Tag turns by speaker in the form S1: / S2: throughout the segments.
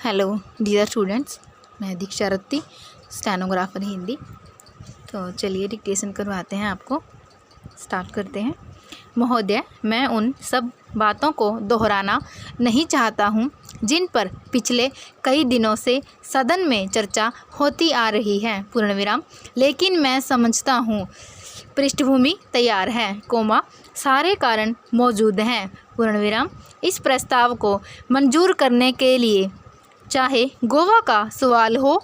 S1: Hello dear students, मैं दीक्षा रत्ती, stenographer Hindi. तो चलिए डिक्टेशन करवाते हैं आपको। स्टार्ट करते हैं। महोदय, मैं उन सब बातों को दोहराना नहीं चाहता हूँ जिन पर पिछले कई दिनों से सदन में चर्चा होती आ रही है, पूर्ण विराम। लेकिन मैं समझता हूँ पृष्ठभूमि तैयार है, सारे कारण मौजूद हैं, पूर्ण विराम। इस प्रस्ताव को मंजूर करने के लिए चाहे गोवा का सवाल हो,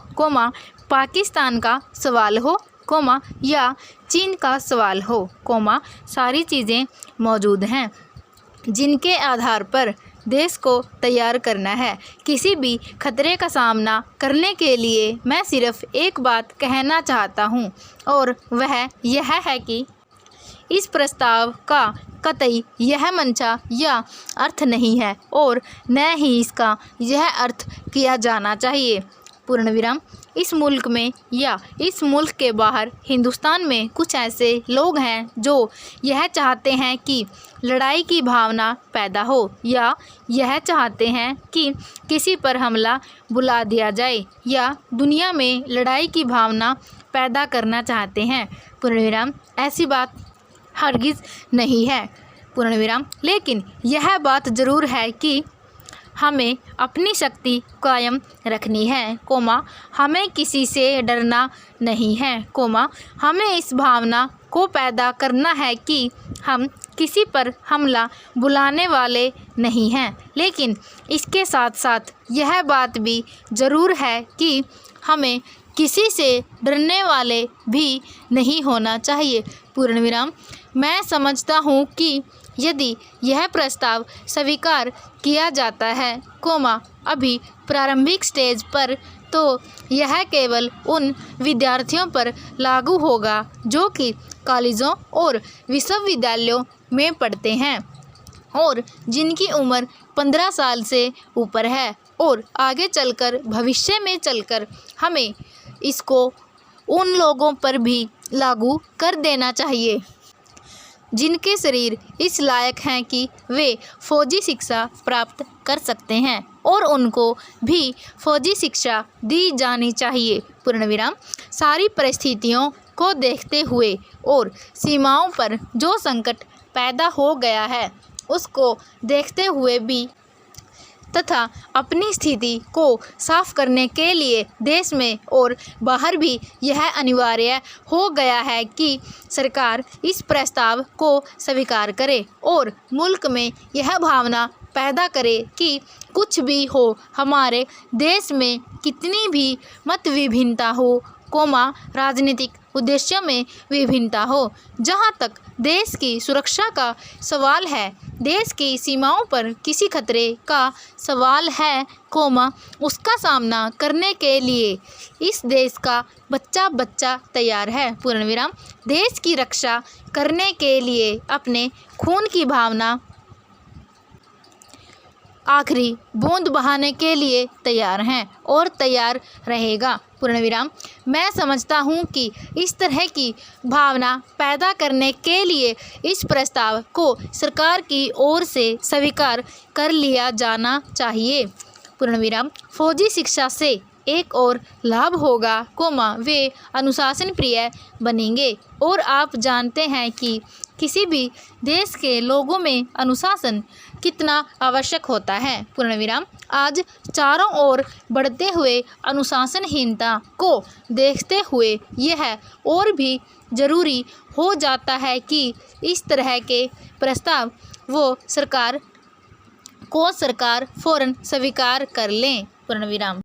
S1: पाकिस्तान का सवाल हो, या चीन का सवाल हो, सारी चीज़ें मौजूद हैं जिनके आधार पर देश को तैयार करना है। किसी भी खतरे का सामना करने के लिए मैं सिर्फ एक बात कहना चाहता हूँ, और वह यह है कि इस प्रस्ताव का कतई यह मंशा या अर्थ नहीं है, और न ही इसका यह अर्थ किया जाना चाहिए, पूर्ण विराम। इस मुल्क में या इस मुल्क के बाहर हिंदुस्तान में कुछ ऐसे लोग हैं जो यह चाहते हैं कि लड़ाई की भावना पैदा हो, या यह चाहते हैं कि किसी पर हमला बुला दिया जाए, या दुनिया में लड़ाई की भावना पैदा करना चाहते हैं, पूर्ण विराम। ऐसी बात हरगिज़ नहीं है, पूर्ण विराम। लेकिन यह बात ज़रूर है कि हमें अपनी शक्ति कायम रखनी है, हमें किसी से डरना नहीं है, हमें इस भावना को पैदा करना है कि हम किसी पर हमला बुलाने वाले नहीं हैं। लेकिन इसके साथ साथ यह बात भी ज़रूर है कि हमें किसी से डरने वाले भी नहीं होना चाहिए, पूर्ण विराम। मैं समझता हूँ कि यदि यह प्रस्ताव स्वीकार किया जाता है, अभी प्रारंभिक स्टेज पर, तो यह केवल उन विद्यार्थियों पर लागू होगा जो कि कॉलेजों और विश्वविद्यालयों में पढ़ते हैं और जिनकी उम्र 15 साल से ऊपर है, और आगे चलकर भविष्य में चलकर हमें इसको उन लोगों पर भी लागू कर देना चाहिए जिनके शरीर इस लायक हैं कि वे फौजी शिक्षा प्राप्त कर सकते हैं, और उनको भी फौजी शिक्षा दी जानी चाहिए, पूर्ण विराम। सारी परिस्थितियों को देखते हुए और सीमाओं पर जो संकट पैदा हो गया है उसको देखते हुए भी, तथा अपनी स्थिति को साफ करने के लिए देश में और बाहर भी यह अनिवार्य हो गया है कि सरकार इस प्रस्ताव को स्वीकार करे और मुल्क में यह भावना पैदा करे कि कुछ भी हो, हमारे देश में कितनी भी मत विभिन्नता हो, राजनीतिक उद्देश्यों में विभिन्नता हो, जहाँ तक देश की सुरक्षा का सवाल है, देश की सीमाओं पर किसी खतरे का सवाल है, उसका सामना करने के लिए इस देश का बच्चा बच्चा तैयार है, पूर्ण विराम। देश की रक्षा करने के लिए अपने खून की भावना आखिरी बूंद बहाने के लिए तैयार हैं और तैयार रहेगा, पूर्ण विराम। मैं समझता हूँ कि इस तरह की भावना पैदा करने के लिए इस प्रस्ताव को सरकार की ओर से स्वीकार कर लिया जाना चाहिए, पूर्ण विराम। फौजी शिक्षा से एक और लाभ होगा, वे अनुशासन प्रिय बनेंगे, और आप जानते हैं कि किसी भी देश के लोगों में अनुशासन कितना आवश्यक होता है, पूर्ण विराम। आज चारों ओर बढ़ते हुए अनुशासनहीनता को देखते हुए यह और भी ज़रूरी हो जाता है कि इस तरह के प्रस्ताव सरकार फ़ौरन स्वीकार कर लें, पूर्ण विराम।